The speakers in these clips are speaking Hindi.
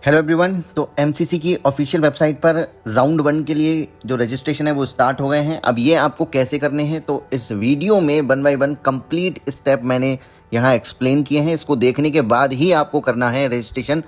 Hello everyone. तो एमसीसी की ऑफिशियल वेबसाइट पर राउंड 1 के लिए जो रजिस्ट्रेशन है वो स्टार्ट हो गए हैं। अब ये आपको कैसे करने हैं तो इस वीडियो में 1 बाय 1 कंप्लीट स्टेप मैंने यहाँ एक्सप्लेन किए हैं। इसको देखने के बाद ही आपको करना है रजिस्ट्रेशन,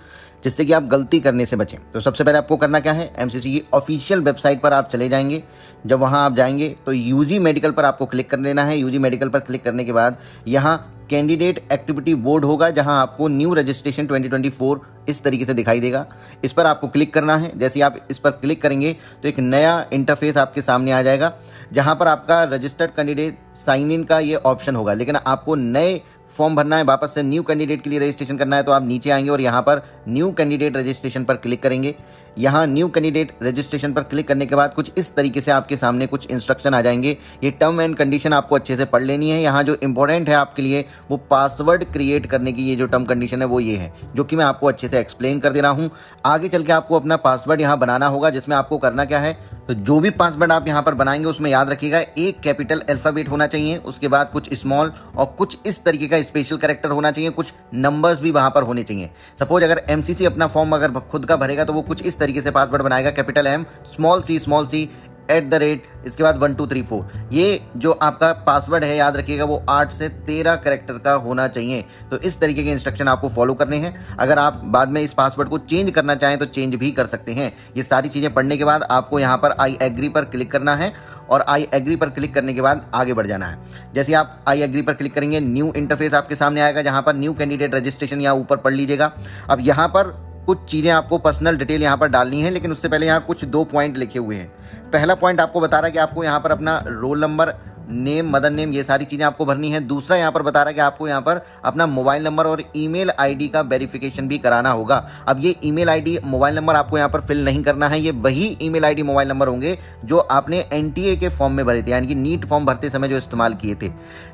जिससे कि आप गलती करने से बचें। तो सबसे पहले आपको करना क्या है, एमसीसी की ऑफिशियल वेबसाइट पर आप चले जाएंगे। जब वहाँ आप जाएंगे तो यूजी मेडिकल पर आपको क्लिक कर लेना है। यूजी मेडिकल पर क्लिक करने के बाद यहाँ कैंडिडेट एक्टिविटी बोर्ड होगा, जहां आपको न्यू रजिस्ट्रेशन 2024 इस तरीके से दिखाई देगा। इस पर आपको क्लिक करना है। जैसे आप इस पर क्लिक करेंगे तो एक नया इंटरफेस आपके सामने आ जाएगा, जहां पर आपका रजिस्टर्ड कैंडिडेट साइन इन का ये ऑप्शन होगा। लेकिन आपको नए फॉर्म भरना है, वापस से न्यू कैंडिडेट के लिए रजिस्ट्रेशन करना है, तो आप नीचे आएंगे और यहाँ पर न्यू कैंडिडेट रजिस्ट्रेशन पर क्लिक करेंगे। यहाँ न्यू कैंडिडेट रजिस्ट्रेशन पर क्लिक करने के बाद कुछ इस तरीके से आपके सामने कुछ इंस्ट्रक्शन आ जाएंगे। ये टर्म एंड कंडीशन आपको अच्छे से पढ़ लेनी है। यहाँ जो इंपॉर्टेंट है आपके लिए वो पासवर्ड क्रिएट करने की ये जो टर्म कंडीशन है वो ये है, जो कि मैं आपको अच्छे से एक्सप्लेन कर दे रहा हूँ। आगे चल के आपको अपना पासवर्ड यहाँ बनाना होगा, जिसमें आपको करना क्या है, तो जो भी पासवर्ड आप यहाँ पर बनाएंगे उसमें याद रखिएगा एक कैपिटल अल्फाबेट होना चाहिए, उसके बाद कुछ स्मॉल और कुछ इस तरीके का स्पेशल कैरेक्टर होना चाहिए, कुछ नंबर्स भी वहां पर होने चाहिए। सपोज अगर एमसीसी अपना फॉर्म अगर खुद का भरेगा तो वो कुछ इस तरीके से पासवर्ड बनाएगा, कैपिटल एम स्मॉल सी @ इसके बाद 1 2 3 4। ये जो आपका पासवर्ड है याद रखिएगा वो 8 से 13 कैरेक्टर का होना चाहिए। तो इस तरीके के इंस्ट्रक्शन आपको फॉलो करने हैं। अगर आप बाद में इस पासवर्ड को चेंज करना चाहें तो चेंज भी कर सकते हैं। ये सारी चीजें पढ़ने के बाद आपको यहाँ पर आई एग्री पर क्लिक करना है और आई एग्री पर क्लिक करने के बाद आगे बढ़ जाना है। जैसे आप आई एग्री पर क्लिक करेंगे न्यू इंटरफेस आपके सामने आएगा, जहां पर न्यू कैंडिडेट रजिस्ट्रेशन यहाँ ऊपर पढ़ लीजिएगा। अब यहाँ पर कुछ चीजें आपको पर्सनल डिटेल यहाँ पर डालनी है, लेकिन उससे पहले यहाँ कुछ 2 पॉइंट लिखे हुए हैं। पहला पॉइंट आपको बता रहा है कि आपको यहाँ पर अपना roll number, name, mother name, ये सारी चीजें आपको भरनी है। दूसरा यहाँ पर बता रहा है कि आपको यहाँ पर अपना मोबाइल नंबर और ईमेल आईडी का वेरिफिकेशन भी कराना होगा। अब ये ईमेल आईडी, मोबाइल नंबर आपको यहाँ पर फिल नहीं करना है। ये वही ईमेल आईडी, मोबाइल नंबर होंगे जो आपने एनटीए के फॉर्म में भरे थे, यानी कि नीट फॉर्म भरते समय जो इस्तेमाल किए थे।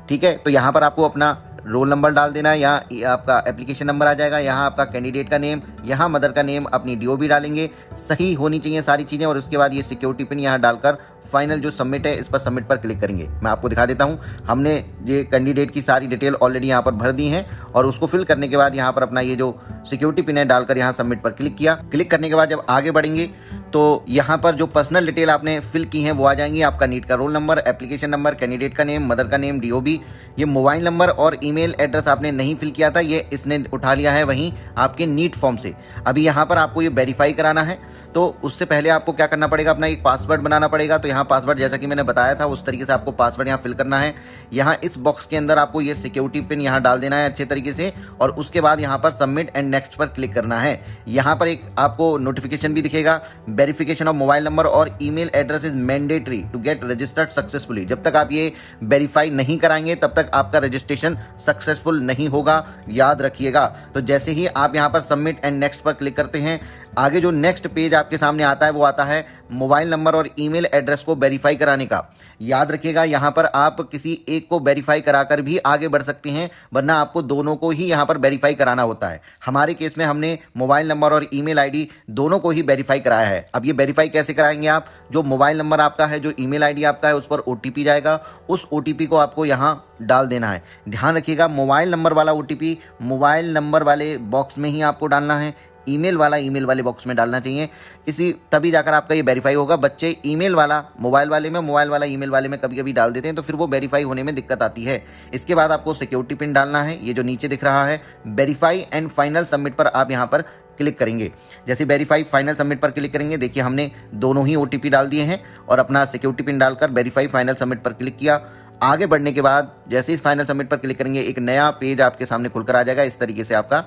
ठीक है, तो यहाँ पर आपको अपना रोल नंबर डाल देना है, यहाँ आपका एप्लीकेशन नंबर आ जाएगा, यहाँ आपका कैंडिडेट का नेम, यहाँ मदर का नेम, अपनी डीओ भी डालेंगे। सही होनी चाहिए सारी चीज़ें, और उसके बाद ये सिक्योरिटी पिन यहाँ डालकर फाइनल जो सबमिट है इस पर सबमिट पर क्लिक करेंगे। मैं आपको दिखा देता हूँ, हमने ये कैंडिडेट की सारी डिटेल ऑलरेडी यहाँ पर भर दी है और उसको फिल करने के बाद यहाँ पर अपना ये जो सिक्योरिटी पिन है डालकर यहाँ सबमिट पर क्लिक किया। क्लिक करने के बाद जब आगे बढ़ेंगे तो यहाँ पर जो पर्सनल डिटेल आपने फिल की है वो आ जाएंगी। आपका नीट का roll number, application number, candidate का नेम, मदर का नेम, डीओबी, ये मोबाइल नंबर और ईमेल एड्रेस आपने नहीं फिल किया था, ये इसने उठा लिया है वहीं आपके नीट फॉर्म से। अभी यहाँ पर आपको ये वेरीफाई कराना है, तो उससे पहले आपको क्या करना पड़ेगा, अपना एक पासवर्ड बनाना पड़ेगा। तो यहाँ पासवर्ड जैसा कि मैंने बताया था उस तरीके से आपको पासवर्ड यहाँ फिल करना है। यहाँ इस बॉक्स के अंदर आपको ये सिक्योरिटी पिन यहाँ डाल देना है अच्छे तरीके से, और उसके बाद यहाँ पर सबमिट एंड नेक्स्ट पर क्लिक करना है। यहाँ पर एक आपको नोटिफिकेशन भी दिखेगा, वेरिफिकेशन ऑफ मोबाइल नंबर और email address is mandatory to get registered successfully. जब तक आप ये वेरीफाई नहीं कराएंगे तब तक आपका रजिस्ट्रेशन सक्सेसफुल नहीं होगा, याद रखिएगा। तो जैसे ही आप यहाँ पर सबमिट एंड नेक्स्ट पर क्लिक करते हैं, आगे जो नेक्स्ट पेज आपके सामने आता है वो आता है मोबाइल नंबर और ईमेल एड्रेस को वेरीफाई कराने का। याद रखिएगा यहाँ पर आप किसी एक को वेरीफाई कराकर भी आगे बढ़ सकते हैं, वरना आपको दोनों को ही यहाँ पर वेरीफाई कराना होता है। हमारे केस में हमने मोबाइल नंबर और ईमेल आईडी दोनों को ही वेरीफाई कराया है। अब ये वेरीफाई कैसे कराएंगे आप, जो मोबाइल नंबर आपका है, जो ईमेल आईडी आपका है, उस पर ओटीपी जाएगा, उस ओटीपी को आपको यहाँ डाल देना है। ध्यान रखिएगा मोबाइल नंबर वाला ओटीपी मोबाइल नंबर वाले बॉक्स में ही आपको डालना है, ईमेल वाला ईमेल वाले बॉक्स में डालना चाहिए। इसी तभी जाकर आपका ये वेरीफाई होगा। बच्चे ईमेल वाला मोबाइल वाले में, मोबाइल वाला ईमेल वाले में कभी कभी डाल देते हैं, तो फिर वो वेरीफाई होने में दिक्कत आती है। इसके बाद आपको सिक्योरिटी पिन डालना है, ये जो नीचे दिख रहा है, वेरीफाई एंड फाइनल सबमिट पर आप यहाँ पर क्लिक करेंगे। जैसे वेरीफाई फाइनल सबमिट पर क्लिक करेंगे, देखिए हमने दोनों ही ओटीपी डाल दिए हैं और अपना सिक्योरिटी पिन डालकर वेरीफाई फाइनल सबमिट पर क्लिक किया। आगे बढ़ने के बाद जैसे ही फाइनल सबमिट पर क्लिक करेंगे एक नया पेज आपके सामने खुलकर आ जाएगा इस तरीके से आपका।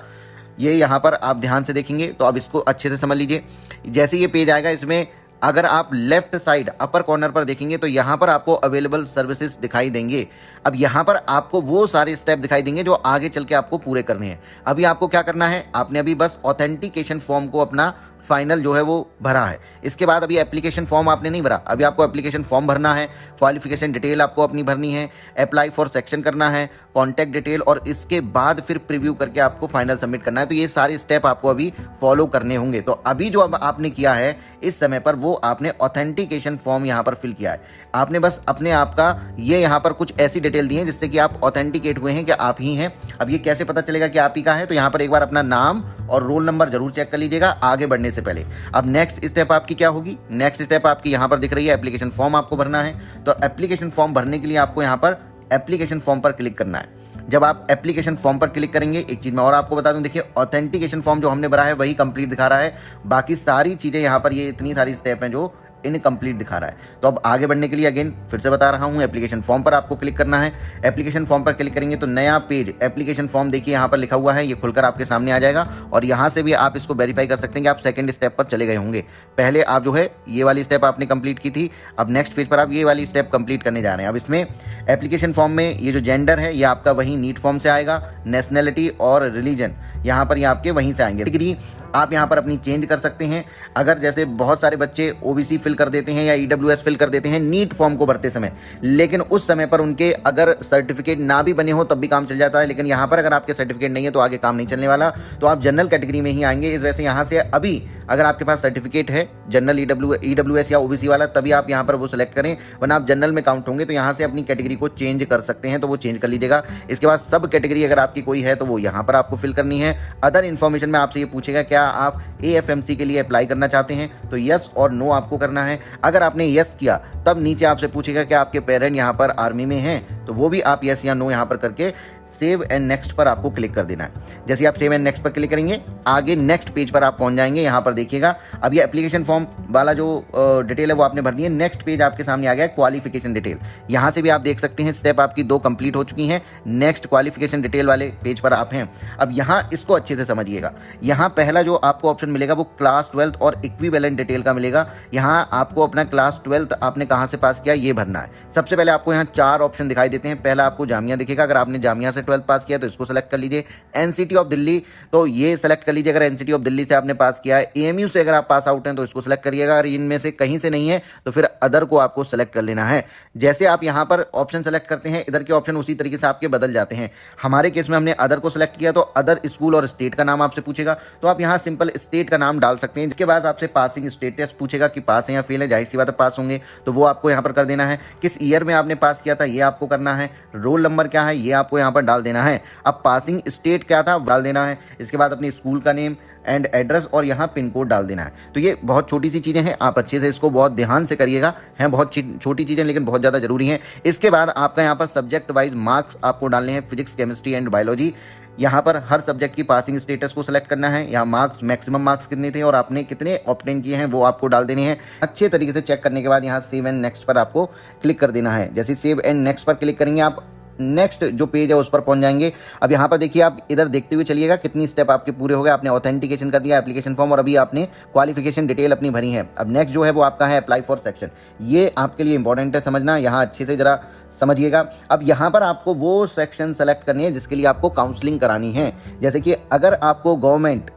ये यहाँ पर आप ध्यान से देखेंगे तो अब इसको अच्छे से समझ लीजिए। जैसे ये पेज आएगा, इसमें अगर आप लेफ्ट साइड अपर कॉर्नर पर देखेंगे तो यहाँ पर आपको अवेलेबल सर्विसेज दिखाई देंगे। अब यहाँ पर आपको वो सारे स्टेप दिखाई देंगे जो आगे चल के आपको पूरे करने हैं। अभी आपको क्या करना है, आपने अभी बस ऑथेंटिकेशन फॉर्म को अपना फाइनल जो है वो भरा है। इसके बाद अभी एप्लीकेशन फॉर्म आपने नहीं भरा, अभी आपको एप्लीकेशन फॉर्म भरना है, क्वालिफिकेशन डिटेल आपको अपनी भरनी है, अप्लाई फॉर सेक्शन करना है, कॉन्टैक्ट डिटेल, और इसके बाद फिर प्रीव्यू करके आपको फाइनल सबमिट करना है। तो ये सारे स्टेप आपको अभी फॉलो करने होंगे। तो अभी जो अब आपने किया है इस समय पर, वो आपने ऑथेंटिकेशन फॉर्म यहाँ पर फिल किया है। आपने बस अपने आप का ये यहाँ पर कुछ ऐसी डिटेल दी है जिससे कि आप ऑथेंटिकेट हुए हैं कि आप ही हैं। अब ये कैसे पता चलेगा कि आप ही का है, तो यहाँ पर एक बार अपना नाम और रोल नंबर जरूर चेक कर लीजिएगा आगे बढ़ने से पहले। अब नेक्स्ट स्टेप आपकी क्या होगी, नेक्स्ट स्टेप आपकी यहाँ पर दिख रही है, एप्लीकेशन फॉर्म आपको भरना है। तो एप्लीकेशन फॉर्म भरने के लिए आपको यहाँ पर एप्लीकेशन फॉर्म पर क्लिक करना है। जब आप एप्लीकेशन फॉर्म पर क्लिक करेंगे, एक चीज मैं और आपको बता दूं, देखिए ऑथेंटिकेशन फॉर्म जो हमने भरा है वही कंप्लीट दिखा रहा है, बाकी सारी चीजें यहाँ पर ये इतनी सारी स्टेप हैं जो इनकम्प्लीट दिखा रहा है। तो अब आगे बढ़ने के लिए अगेन फिर से बता रहा हूं, एप्लीकेशन फॉर्म पर आपको क्लिक करना है। एप्लीकेशन फॉर्म पर क्लिक करेंगे तो नया पेज एप्लीकेशन फॉर्म देखिए यहाँ पर लिखा हुआ है, ये खुलकर आपके सामने आ जाएगा और यहाँ से भी आप इसको वेरीफाई कर सकते हैं कि आप सेकंड स्टेप पर चले गए होंगे। पहले आप जो है ये वाली स्टेप आपने कंप्लीट की थी, अब नेक्स्ट पेज पर आप ये वाली स्टेप कंप्लीट करने जा रहे हैं। अब इसमें एप्लीकेशन फॉर्म में ये जो जेंडर है ये आपका वही नीट फॉर्म से आएगा, नेशनैलिटी और रिलीजन यहाँ पर ये आपके वहीं से आएंगे। डिग्री आप यहाँ पर अपनी चेंज कर सकते हैं। अगर जैसे बहुत सारे बच्चे ओबीसी फिल कर देते हैं या ईडब्ल्यूएस फिल कर देते हैं नीट फॉर्म को भरते समय, लेकिन उस समय पर उनके अगर सर्टिफिकेट ना भी बने हो तब भी काम चल जाता है, लेकिन यहाँ पर अगर आपके सर्टिफिकेट नहीं है तो आगे काम नहीं चलने वाला, तो आप जनरल कैटेगरी में ही आएंगे। इस वजह से यहाँ से अभी अगर आपके पास सर्टिफिकेट है जनरल ईडब्ल्यूएस या ओबीसी वाला तभी आप यहाँ पर वो सिलेक्ट करें, वरना आप जनरल में काउंट होंगे। तो यहाँ से अपनी कैटेगरी को चेंज कर सकते हैं, तो वो चेंज कर लीजिएगा। इसके बाद सब कैटेगरी अगर आपकी कोई है तो वो यहाँ पर आपको फिल करनी है। अदर इन्फॉर्मेशन में आपसे ये पूछेगा क्या आप एएफएमसी के लिए अप्लाई करना चाहते हैं, तो यस और नो आपको करना है। अगर आपने यस किया तब नीचे आपसे पूछेगा क्या आपके पेरेंट यहाँ पर आर्मी में हैं, तो वो भी आप यस या नो यहाँ पर करके सेव एंड नेक्स्ट पर आपको क्लिक कर देना है। जैसे आप सेव एंड नेक्स्ट पर क्लिक करेंगे आगे नेक्स्ट पेज पर आप पहुंच जाएंगे। यहाँ पर देखिएगा अब ये एप्लीकेशन फॉर्म वाला जो डिटेल है वो आपने भर दी है। नेक्स्ट पेज आपके सामने आ गया है क्वालिफिकेशन डिटेल। यहाँ से भी आप देख सकते हैं स्टेप आपकी 2 कंप्लीट हो चुकी हैं। नेक्स्ट क्वालिफिकेशन डिटेल वाले पेज पर आप हैं। अब यहाँ इसको अच्छे से समझिएगा। यहाँ पहला जो आपको ऑप्शन मिलेगा वो क्लास 12th और इक्विवेलेंट डिटेल का मिलेगा। यहाँ आपको अपना क्लास 12th आपने कहाँ से पास किया ये भरना है। सबसे पहले आपको यहाँ 4 ऑप्शन दिखाई देते हैं। पहला आपको जामिया दिखेगा, अगर आपने जामिया से 12th पास किया तो इसको सेलेक्ट कर लीजिए। एनसीटी ऑफ दिल्ली तो ये सेलेक्ट कर लीजिए, अगर एनसीटी ऑफ दिल्ली से आपने पास किया है। एएमयू से अगर आप पास आउट हैं तो इसको सेलेक्ट करिएगा, अगर इनमें से कहीं से नहीं है तो फिर अदर को आपको सेलेक्ट कर लेना है। जैसे आप यहाँ पर ऑप्शन सेलेक्ट करते हैं इधर के ऑप्शन उसी तरीके से आपके बदल जाते हैं। हमारे केस में हमने अदर को सेलेक्ट किया तो अदर स्कूल और स्टेट का नाम आपसे पूछेगा, तो आप यहाँ सिंपल स्टेट का नाम डाल सकते हैं। इसके बाद आपसे पासिंग स्टेटस पूछेगा कि पास है या फेल है, जाहिर सी बात है पास होंगे तो वो आपको यहाँ पर कर देना है। किस ईयर में आपने पास किया था ये आपको करना है। रोल नंबर क्या है ये आपको यहाँ पर डाल देना है। अब पासिंग स्टेट क्या था डाल देना है। इसके बाद अपनी स्कूल का नेम एंड एड्रेस और यहाँ पिन कोड डाल देना है। तो ये बहुत छोटी सी चीजें हैं, आप अच्छे से इसको बहुत ध्यान से करिएगा। हैं बहुत छोटी चीजें लेकिन बहुत ज्यादा जरूरी हैं। इसके बाद आपका यहाँ पर सब्जेक्ट वाइज मार्क्स आपको डालने हैं, फिजिक्स केमिस्ट्री एंड बायोलॉजी। यहाँ पर हर सब्जेक्ट की पासिंग स्टेटस को सिलेक्ट करना है। यहाँ मार्क्स मैक्सिमम मार्क्स कितने थे और आपने कितने ऑब्टेन किए हैं वो आपको डाल देने हैं। अच्छे तरीके से चेक करने के बाद यहाँ सेव एंड नेक्स्ट पर आपको क्लिक कर देना है। जैसे सेव एंड नेक्स्ट पर क्लिक करेंगे आप नेक्स्ट जो पेज है उस पर पहुंच जाएंगे। अब यहाँ पर देखिए आप इधर देखते हुए चलिएगा कितनी स्टेप आपके पूरे हो गए। आपने ऑथेंटिकेशन कर दिया एप्लीकेशन फॉर्म और अभी आपने क्वालिफिकेशन डिटेल अपनी भरी है। अब नेक्स्ट जो है वो आपका है अप्लाई फॉर सेक्शन। ये आपके लिए इंपॉर्टेंट है समझना, यहाँ अच्छे से जरा समझिएगा। अब यहाँ पर आपको वो सेक्शन सेलेक्ट करनी है जिसके लिए आपको काउंसलिंग करानी है। जैसे कि अगर आपको गवर्नमेंट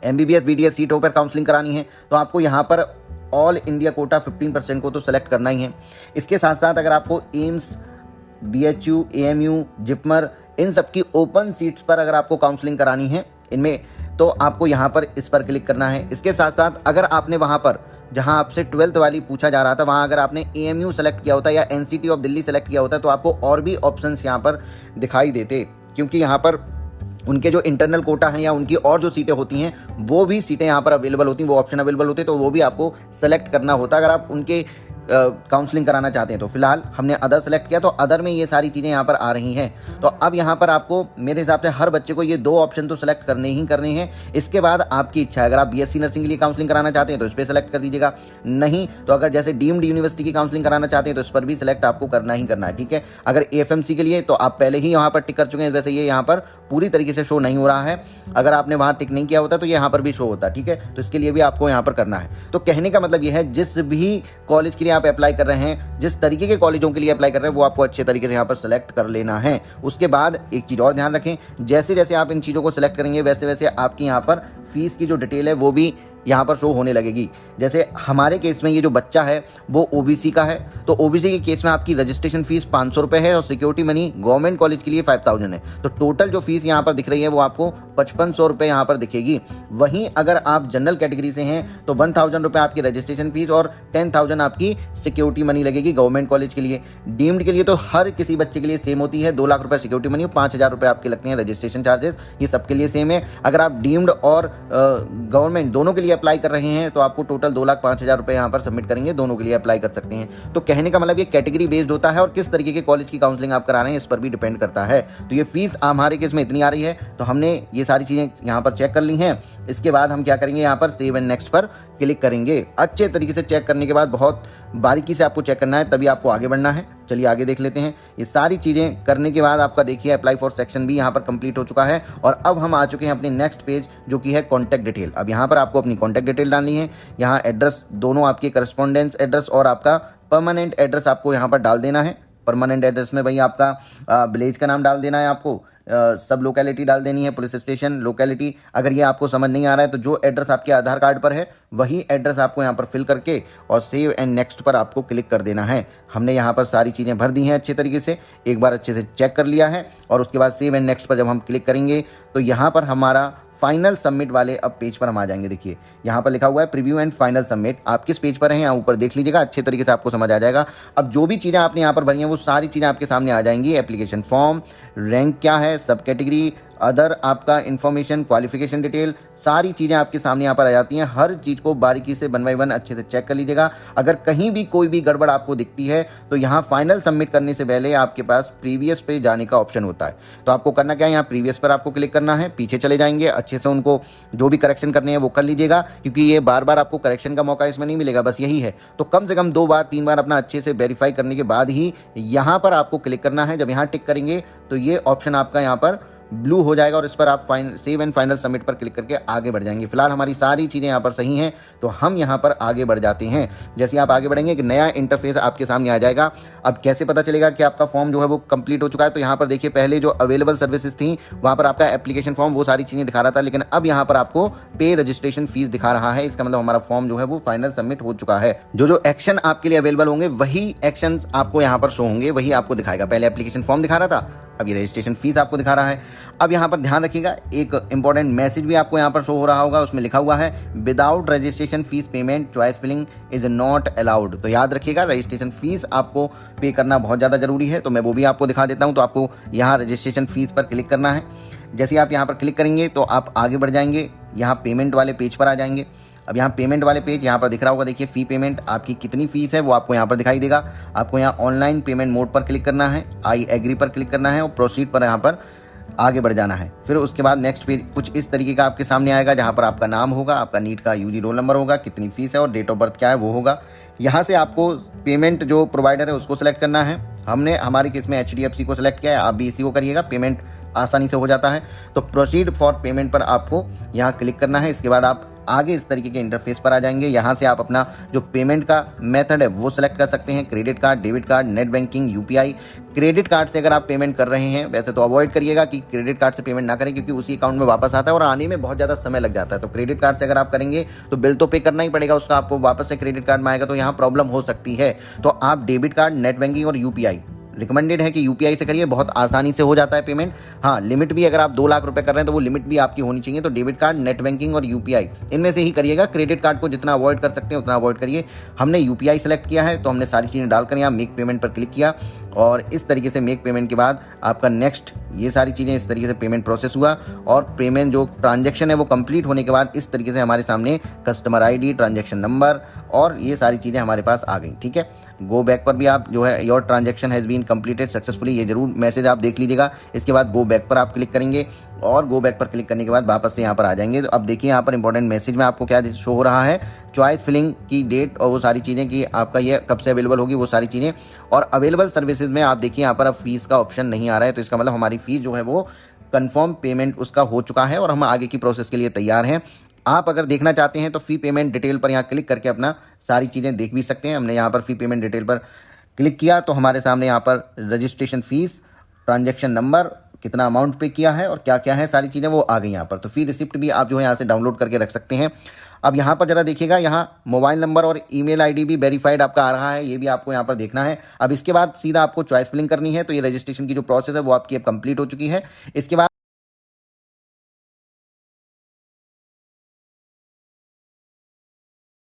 MBBS BDS सीटों पर काउंसलिंग करानी है तो आपको यहाँ पर ऑल इंडिया कोटा 15% को तो सेलेक्ट करना ही है। इसके साथ साथ अगर आपको एम्स, BHU, AMU, जिपमर इन सब की ओपन सीट्स पर अगर आपको काउंसलिंग करानी है इनमें तो आपको यहाँ पर इस पर क्लिक करना है। इसके साथ साथ अगर आपने वहाँ पर जहाँ आपसे 12th वाली पूछा जा रहा था वहाँ अगर आपने AMU सेलेक्ट किया होता या NCT ऑफ दिल्ली सेलेक्ट किया होता तो आपको और भी ऑप्शंस यहाँ पर दिखाई देते, क्योंकि यहाँ पर उनके जो इंटरनल कोटा हैं या उनकी और जो सीटें होती हैं वो भी सीटें यहाँ पर अवेलेबल होती हैं, वो ऑप्शन अवेलेबल होते हैं, तो वो भी आपको सेलेक्ट करना होता अगर आप उनके काउंसलिंग कराना चाहते हैं। तो फिलहाल हमने अदर सेलेक्ट किया तो अदर में ये सारी चीज़ें यहाँ पर आ रही हैं। तो अब यहाँ पर आपको मेरे हिसाब से हर बच्चे को ये 2 ऑप्शन तो सेलेक्ट करने ही करने हैं। इसके बाद आपकी इच्छा है, अगर आप BSc नर्सिंग के लिए काउंसलिंग कराना चाहते हैं तो इस पर सेलेक्ट कर दीजिएगा, नहीं तो अगर जैसे डीम्ड यूनिवर्सिटी की काउंसलिंग कराना चाहते हैं तो इस पर भी सिलेक्ट आपको करना ही करना है। ठीक है, अगर AFMC के लिए तो आप पहले ही यहाँ पर टिक कर चुके हैं, वैसे ये यहाँ पर पूरी तरीके से शो नहीं हो रहा है। अगर आपने वहाँ टिक नहीं किया होता तो ये यहाँ पर भी शो होता है। ठीक है, तो इसके लिए भी आपको यहाँ पर करना है। तो कहने का मतलब ये है जिस भी कॉलेज के लिए आप अप्लाई कर रहे हैं, जिस तरीके के कॉलेजों के लिए अप्लाई कर रहे हैं वो आपको अच्छे तरीके से यहाँ पर सेलेक्ट कर लेना है। उसके बाद एक चीज़ और ध्यान रखें, जैसे जैसे आप इन चीज़ों को सेलेक्ट करेंगे वैसे वैसे आपकी यहाँ पर फीस की जो डिटेल है वो भी यहाँ पर शो होने लगेगी। जैसे हमारे केस में ये जो बच्चा है वो ओबीसी का है, तो ओबीसी के केस में आपकी रजिस्ट्रेशन फीस 500 रुपये है और सिक्योरिटी मनी गवर्नमेंट कॉलेज के लिए 5000 है। तो टोटल जो फीस यहाँ पर दिख रही है वो आपको 5500 रुपये यहाँ पर दिखेगी। वहीं अगर आप जनरल कैटेगरी से हैं तो 1000 रुपये आपकी रजिस्ट्रेशन फीस और 10,000 आपकी सिक्योरिटी मनी लगेगी गवर्नमेंट कॉलेज के लिए। डीम्ड के लिए तो हर किसी बच्चे के लिए सेम होती है, 2 लाख रुपये सिक्योरिटी मनी, 5000 रुपये आपके लगते हैं रजिस्ट्रेशन चार्जेस, ये सबके लिए सेम है। अगर आप डीम्ड और गवर्नमेंट दोनों के लिए अप्लाई कर रहे हैं तो आपको टोटल 2,05,000 रुपये यहाँ पर सबमिट करेंगे, दोनों के लिए अप्लाई कर सकते हैं। तो कहने का मतलब ये कैटेगरी बेस्ड होता है और किस तरीके के कॉलेज की काउंसलिंग आप करा रहे हैं इस पर भी डिपेंड करता है। तो ये फीस हमारे केस में इतनी आ रही है, तो हमने ये सारी चीज़ें यहाँ पर चेक कर ली हैं। इसके बाद हम क्या करेंगे, यहाँ पर सेव एंड नेक्स्ट पर क्लिक करेंगे। अच्छे तरीके से चेक करने के बाद, बहुत बारीकी से आपको चेक करना है, तभी आपको आगे बढ़ना है। चलिए आगे देख लेते हैं। ये सारी चीज़ें करने के बाद आपका देखिए अप्लाई फॉर सेक्शन भी यहाँ पर कंप्लीट हो चुका है और अब हम आ चुके हैं अपने नेक्स्ट पेज जो कि है कॉन्टैक्ट डिटेल। अब यहाँ पर आपको अपनी कॉन्टैक्ट डिटेल डालनी है। यहाँ एड्रेस, दोनों आपके करस्पॉन्डेंस एड्रेस और आपका परमानेंट एड्रेस आपको यहाँ पर डाल देना है। परमानेंट एड्रेस में वही आपका विलेज का नाम डाल देना है, आपको सब लोकेलिटी डाल देनी है, पुलिस स्टेशन, लोकेलिटी। अगर ये आपको समझ नहीं आ रहा है तो जो एड्रेस आपके आधार कार्ड पर है वही एड्रेस आपको यहाँ पर फिल करके और सेव एंड नेक्स्ट पर आपको क्लिक कर देना है। हमने यहाँ पर सारी चीज़ें भर दी हैं अच्छे तरीके से, एक बार अच्छे से चेक कर लिया है और उसके बाद सेव एंड नेक्स्ट पर जब हम क्लिक करेंगे तो यहाँ पर हमारा फाइनल सबमिट वाले अब पेज पर हम आ जाएंगे। देखिए यहाँ पर लिखा हुआ है प्रीव्यू एंड फाइनल सबमिट। आप किस पेज पर हैं यहाँ ऊपर देख लीजिएगा, अच्छे तरीके से आपको समझ आ जाएगा। अब जो भी चीज़ें आपने यहाँ पर भरी हैं वो सारी चीज़ें आपके सामने आ जाएंगी। एप्लीकेशन फॉर्म, रैंक क्या है, सब कैटेगरी, अदर आपका इन्फॉर्मेशन, क्वालिफिकेशन डिटेल, सारी चीज़ें आपके सामने यहाँ पर आ जाती हैं। हर चीज़ को बारीकी से 1 बाय 1 अच्छे से चेक कर लीजिएगा। अगर कहीं भी कोई भी गड़बड़ आपको दिखती है तो यहाँ फाइनल सबमिट करने से पहले आपके पास प्रीवियस पे जाने का ऑप्शन होता है। तो आपको करना क्या है, यहाँ प्रीवियस पर आपको क्लिक करना है, पीछे चले जाएंगे, अच्छे से उनको जो भी करेक्शन करने हैं वो कर लीजिएगा, क्योंकि ये बार बार आपको करेक्शन का मौका इसमें नहीं मिलेगा, बस यही है। तो कम से कम 2 बार 3 बार अपना अच्छे से वेरीफाई करने के बाद ही यहाँ पर आपको क्लिक करना है। जब यहाँ टिक करेंगे तो ये ऑप्शन आपका यहाँ पर ब्लू हो जाएगा और इस पर आप सेव एंड फाइनल सबमिट पर क्लिक करके आगे बढ़ जाएंगे। फिलहाल हमारी सारी चीज़ें यहाँ पर सही हैं तो हम यहाँ पर आगे बढ़ जाते हैं। जैसे आप आगे बढ़ेंगे एक नया इंटरफेस आपके सामने आ जाएगा। अब कैसे पता चलेगा कि आपका फॉर्म जो है वो कंप्लीट हो चुका है, तो यहाँ पर देखिए पहले जो अवेलेबल सर्विसेज थी वहाँ पर आपका एप्लीकेशन फॉर्म वो सारी चीज़ें दिखा रहा था, लेकिन अब यहाँ पर आपको पे रजिस्ट्रेशन फीस दिखा रहा है। इसका मतलब हमारा फॉर्म जो है वो फाइनल सबमिट हो चुका है। जो एक्शन आपके लिए अवेलेबल होंगे वही एक्शन आपको यहाँ पर शो होंगे, वही आपको दिखाएगा। पहले एप्लीकेशन फॉर्म दिखा रहा था, अब ये रजिस्ट्रेशन फीस आपको दिखा रहा है। अब यहाँ पर ध्यान रखिएगा, एक इंपॉर्टेंट मैसेज भी आपको यहाँ पर शो हो रहा होगा, उसमें लिखा हुआ है without registration fees payment choice filling is not allowed. तो याद रखिएगा रजिस्ट्रेशन फीस आपको पे करना बहुत ज़्यादा जरूरी है, तो मैं वो भी आपको दिखा देता हूँ। तो आपको यहाँ रजिस्ट्रेशन फीस पर क्लिक करना है। जैसे आप यहाँ पर क्लिक करेंगे तो आप आगे बढ़ जाएंगे, यहाँ पेमेंट वाले पेज पर आ जाएंगे। अब यहाँ पेमेंट वाले पेज यहाँ पर दिख रहा होगा, देखिए फी पेमेंट, आपकी कितनी फीस है वो आपको यहाँ पर दिखाई देगा। आपको यहाँ ऑनलाइन पेमेंट मोड पर क्लिक करना है, आई एग्री पर क्लिक करना है और प्रोसीड पर यहाँ पर आगे बढ़ जाना है। फिर उसके बाद नेक्स्ट पेज कुछ इस तरीके का आपके सामने आएगा, जहाँ पर आपका नाम होगा, आपका नीट का यूजी रोल नंबर होगा, कितनी फीस है और डेट ऑफ बर्थ क्या है वो होगा। यहाँ से आपको पेमेंट जो प्रोवाइडर है उसको सिलेक्ट करना है। हमने हमारे केस में HDFC को सिलेक्ट किया है, आप भी इसी को करिएगा, पेमेंट आसानी से हो जाता है। तो प्रोसीड फॉर पेमेंट पर आपको यहाँ क्लिक करना है। इसके बाद आप आगे इस तरीके के इंटरफेस पर आ जाएंगे। यहाँ से आप अपना जो पेमेंट का मेथड है वो सिलेक्ट कर सकते हैं, credit card, debit card, net banking, UPI। Credit card से अगर आप पेमेंट कर रहे हैं, वैसे तो अवॉइड करिएगा कि क्रेडिट कार्ड से पेमेंट ना करें, क्योंकि उसी अकाउंट में वापस आता है और आने में बहुत ज़्यादा समय लग जाता है। तो क्रेडिट कार्ड से अगर आप करेंगे तो बिल तो पे करना ही पड़ेगा उसका, आपको वापस से क्रेडिट कार्ड में आएगा तो यहाँ प्रॉब्लम हो सकती है। तो आप डेबिट कार्ड, नेट बैंकिंग और UPI, रिकमेंडेड है कि UPI से करिए, बहुत आसानी से हो जाता है पेमेंट। हाँ, लिमिट भी अगर आप 2 लाख रुपए कर रहे हैं तो वो लिमिट भी आपकी होनी चाहिए। तो डेबिट कार्ड, नेट बैंकिंग और UPI इनमें से ही करिएगा। क्रेडिट कार्ड को जितना अवॉइड कर सकते हैं उतना अवॉइड करिए। हमने UPI सेलेक्ट किया है तो हमने सारी चीज़ें डालकर यहाँ मेक पेमेंट पर क्लिक किया और इस तरीके से मेक पेमेंट के बाद आपका नेक्स्ट ये सारी चीज़ें इस तरीके से पेमेंट प्रोसेस हुआ और पेमेंट जो ट्रांजैक्शन है वो कंप्लीट होने के बाद इस तरीके से हमारे सामने कस्टमर ID, ट्रांजैक्शन नंबर और ये सारी चीज़ें हमारे पास आ गई। ठीक है, गो बैक पर भी आप जो है your transaction has been completed successfully, ये जरूर मैसेज आप देख लीजिएगा। इसके बाद गो बैक पर आप क्लिक करेंगे और गो बैक पर क्लिक करने के बाद वापस से यहाँ पर आ जाएंगे। तो अब देखिए यहाँ पर इंपॉर्टेंट मैसेज में आपको क्या शो हो रहा है, चॉइस फिलिंग की डेट और वो सारी चीज़ें कि आपका ये कब से अवेलेबल होगी वो सारी चीज़ें। और अवेलेबल सर्विसेज में आप देखिए यहाँ पर अब फीस का ऑप्शन नहीं आ रहा है, तो इसका मतलब हमारी फीस जो है वो कंफर्म पेमेंट उसका हो चुका है और हम आगे की प्रोसेस के लिए तैयार हैं। आप अगर देखना चाहते हैं तो फी पेमेंट डिटेल पर यहाँ क्लिक करके अपना सारी चीज़ें देख भी सकते हैं। हमने यहाँ पर फी पेमेंट डिटेल पर क्लिक किया तो हमारे सामने यहाँ पर रजिस्ट्रेशन फीस, ट्रांजैक्शन नंबर, कितना अमाउंट पे किया है और क्या क्या है सारी चीज़ें वो आ गई यहाँ पर। तो फी रिसिप्ट भी आप जो है यहाँ से डाउनलोड करके रख सकते हैं। अब यहाँ पर जरा देखिएगा, यहाँ मोबाइल नंबर और ईमेल आईडी भी वेरीफाइड आपका आ रहा है, ये भी आपको यहाँ पर देखना है। अब इसके बाद सीधा आपको चॉइस फिलिंग करनी है। तो ये रजिस्ट्रेशन की जो प्रोसेस है वो आपकी अब कंप्लीट हो चुकी है। इसके बाद